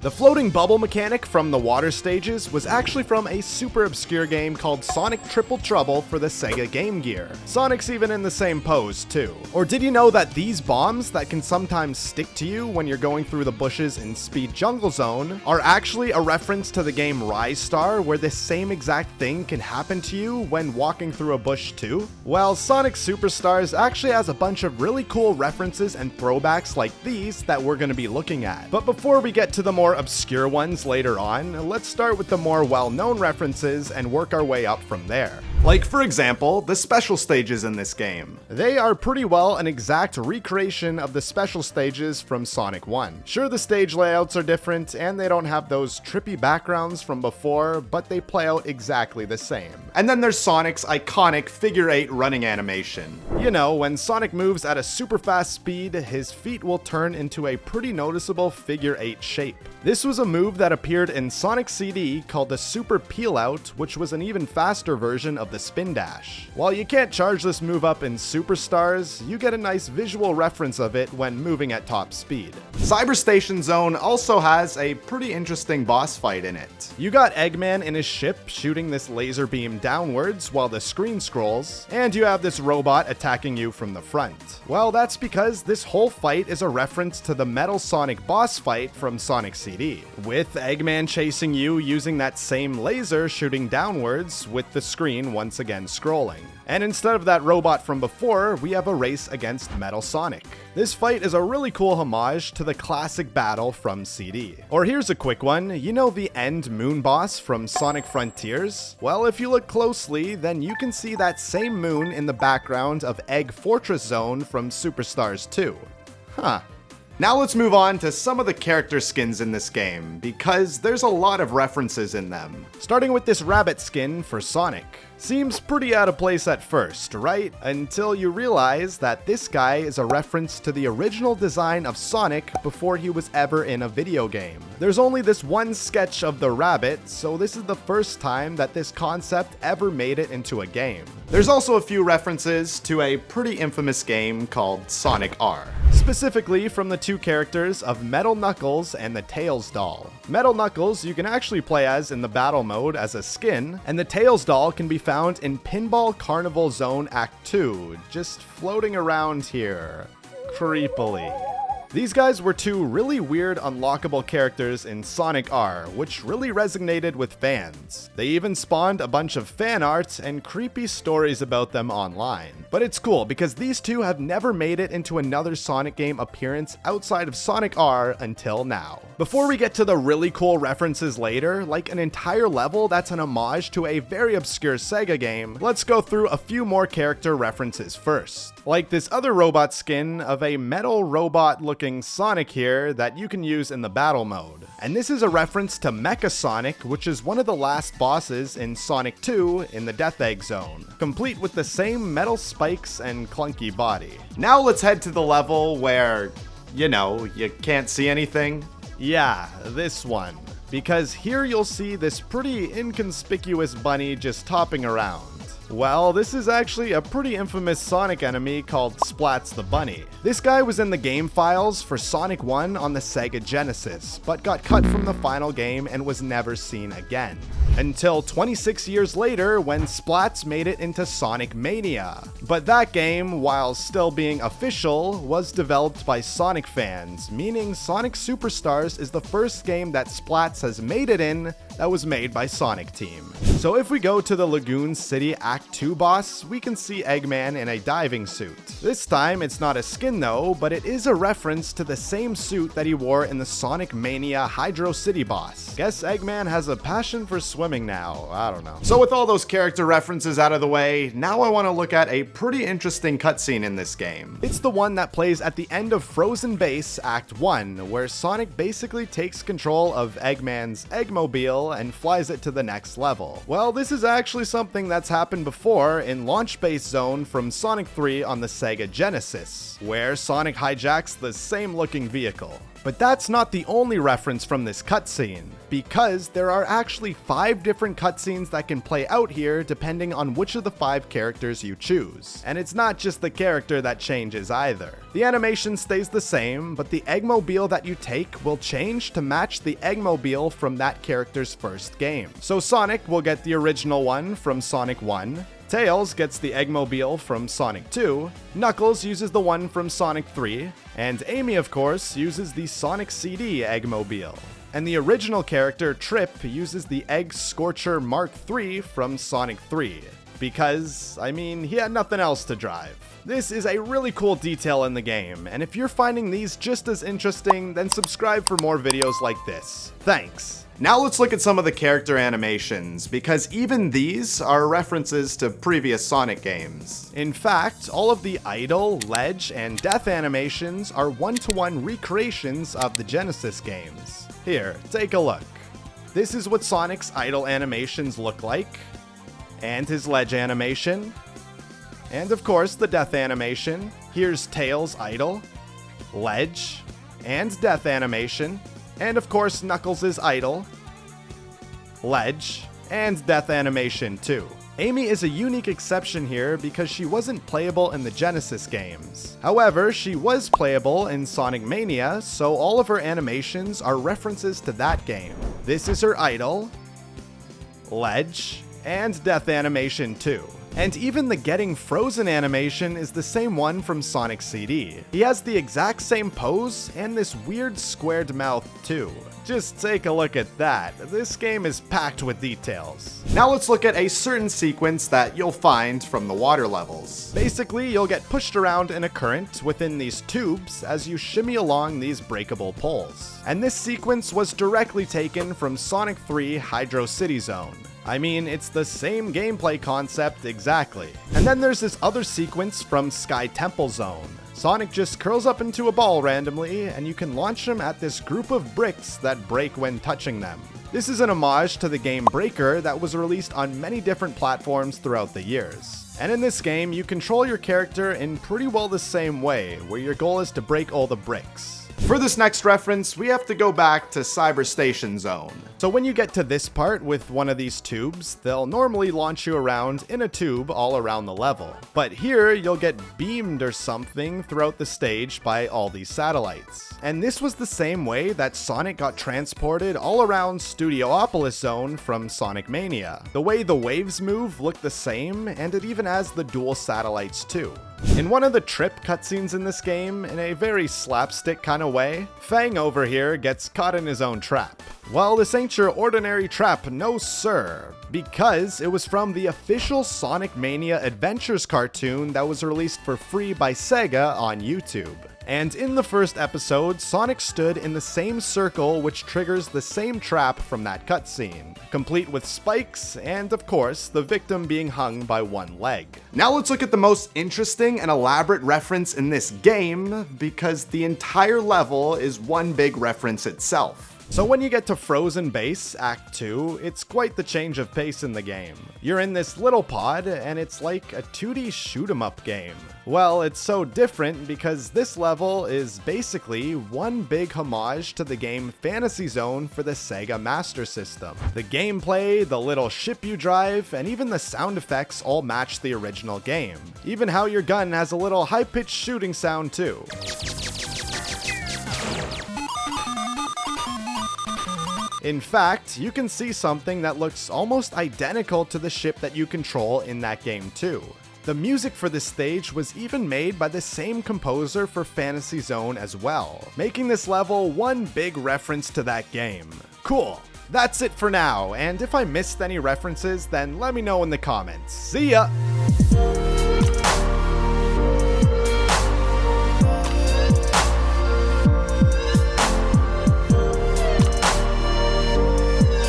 The floating bubble mechanic from the water stages was actually from a super obscure game called Sonic Triple Trouble for the Sega Game Gear. Sonic's even in the same pose too. Or did you know that these bombs that can sometimes stick to you when you're going through the bushes in Speed Jungle Zone are actually a reference to the game Rise Star, where this same exact thing can happen to you when walking through a bush too? Well, Sonic Superstars actually has a bunch of really cool references and throwbacks like these that we're going to be looking at. But before we get to the more obscure ones later on, let's start with the more well-known references and work our way up from there. Like, for example, the special stages in this game. They are pretty well an exact recreation of the special stages from Sonic 1. Sure, the stage layouts are different, and they don't have those trippy backgrounds from before, but they play out exactly the same. And then there's Sonic's iconic figure 8 running animation. You know, when Sonic moves at a super fast speed, his feet will turn into a pretty noticeable figure 8 shape. This was a move that appeared in Sonic CD called the Super Peel Out, which was an even faster version of the Spin Dash. While you can't charge this move up in Superstars, you get a nice visual reference of it when moving at top speed. Cyberstation Zone also has a pretty interesting boss fight in it. You got Eggman in his ship shooting this laser beam downwards while the screen scrolls, and you have this robot attacking you from the front. Well, that's because this whole fight is a reference to the Metal Sonic boss fight from Sonic CD, with Eggman chasing you using that same laser shooting downwards with the screen once again scrolling. And instead of that robot from before, we have a race against Metal Sonic. This fight is a really cool homage to the classic battle from CD. Or here's a quick one, you know the End Moon boss from Sonic Frontiers? Well, if you look closely, then you can see that same moon in the background of Egg Fortress Zone from Superstars 2. Huh. Now let's move on to some of the character skins in this game, because there's a lot of references in them. Starting with this rabbit skin for Sonic. Seems pretty out of place at first, right? Until you realize that this guy is a reference to the original design of Sonic before he was ever in a video game. There's only this one sketch of the rabbit, so this is the first time that this concept ever made it into a game. There's also a few references to a pretty infamous game called Sonic R. Specifically from the two characters of Metal Knuckles and the Tails doll. Metal Knuckles you can actually play as in the battle mode as a skin, and the Tails doll can be found in Pinball Carnival Zone Act 2, just floating around here, creepily. These guys were two really weird unlockable characters in Sonic R, which really resonated with fans. They even spawned a bunch of fan art and creepy stories about them online. But it's cool because these two have never made it into another Sonic game appearance outside of Sonic R until now. Before we get to the really cool references later, like an entire level that's an homage to a very obscure Sega game, let's go through a few more character references first. Like this other robot skin of a metal robot looking Sonic here that you can use in the battle mode. And this is a reference to Mecha Sonic, which is one of the last bosses in Sonic 2 in the Death Egg Zone, complete with the same metal spikes and clunky body. Now let's head to the level where, you know, you can't see anything. Yeah, this one. Because here you'll see this pretty inconspicuous bunny just hopping around. Well, this is actually a pretty infamous Sonic enemy called Splats the Bunny. This guy was in the game files for Sonic 1 on the Sega Genesis, but got cut from the final game and was never seen again. Until 26 years later when Splats made it into Sonic Mania. But that game, while still being official, was developed by Sonic fans, meaning Sonic Superstars is the first game that Splats has made it in that was made by Sonic Team. So if we go to the Lagoon City Act 2 boss, we can see Eggman in a diving suit. This time it's not a skin though, but it is a reference to the same suit that he wore in the Sonic Mania Hydro City boss. Guess Eggman has a passion for swimming now, I don't know. So with all those character references out of the way, now I want to look at a pretty interesting cutscene in this game. It's the one that plays at the end of Frozen Base Act 1, where Sonic basically takes control of Eggman's Eggmobile and flies it to the next level. Well, this is actually something that's happened before in Launch Base Zone from Sonic 3 on the Sega Genesis, where Sonic hijacks the same looking vehicle. But that's not the only reference from this cutscene, because there are actually 5 different cutscenes that can play out here depending on which of the 5 characters you choose. And it's not just the character that changes either. The animation stays the same, but the Eggmobile that you take will change to match the Eggmobile from that character's first game. So Sonic will get the original one from Sonic 1, Tails gets the Eggmobile from Sonic 2, Knuckles uses the one from Sonic 3, and Amy, of course, uses the Sonic CD Eggmobile. And the original character, Trip, uses the Egg Scorcher Mark III from Sonic 3. Because, I mean, he had nothing else to drive. This is a really cool detail in the game, and if you're finding these just as interesting, then subscribe for more videos like this. Thanks. Now let's look at some of the character animations, because even these are references to previous Sonic games. In fact, all of the idle, ledge, and death animations are one-to-one recreations of the Genesis games. Here, take a look. This is what Sonic's idle animations look like, and his ledge animation, and of course the death animation. Here's Tails' idle, ledge, and death animation. And of course, Knuckles' idle, ledge, and death animation too. Amy is a unique exception here because she wasn't playable in the Genesis games. However, she was playable in Sonic Mania, so all of her animations are references to that game. This is her idle, ledge, and death animation too. And even the Getting Frozen animation is the same one from Sonic CD. He has the exact same pose and this weird squared mouth too. Just take a look at that. This game is packed with details. Now let's look at a certain sequence that you'll find from the water levels. Basically, you'll get pushed around in a current within these tubes as you shimmy along these breakable poles. And this sequence was directly taken from Sonic 3 Hydro City Zone. I mean, it's the same gameplay concept exactly. And then there's this other sequence from Sky Temple Zone. Sonic just curls up into a ball randomly, and you can launch him at this group of bricks that break when touching them. This is an homage to the game Breaker that was released on many different platforms throughout the years. And in this game, you control your character in pretty well the same way, where your goal is to break all the bricks. For this next reference, we have to go back to Cyber Station Zone. So when you get to this part with one of these tubes, they'll normally launch you around in a tube all around the level. But here, you'll get beamed or something throughout the stage by all these satellites. And this was the same way that Sonic got transported all around Studiopolis Zone from Sonic Mania. The way the waves move look the same, and it even has the dual satellites too. In one of the trip cutscenes in this game, in a very slapstick kind of way, Fang over here gets caught in his own trap. Well, this ain't your ordinary trap, no sir, because it was from the official Sonic Mania Adventures cartoon that was released for free by Sega on YouTube. And in the first episode, Sonic stood in the same circle which triggers the same trap from that cutscene, complete with spikes and, of course, the victim being hung by one leg. Now let's look at the most interesting and elaborate reference in this game, because the entire level is one big reference itself. So when you get to Frozen Base, Act 2, it's quite the change of pace in the game. You're in this little pod, and it's like a 2D shoot-'em-up game. Well, it's so different because this level is basically one big homage to the game Fantasy Zone for the Sega Master System. The gameplay, the little ship you drive, and even the sound effects all match the original game. Even how your gun has a little high-pitched shooting sound too. In fact, you can see something that looks almost identical to the ship that you control in that game too. The music for this stage was even made by the same composer for Fantasy Zone as well, making this level one big reference to that game. Cool. That's it for now, and if I missed any references, then let me know in the comments. See ya!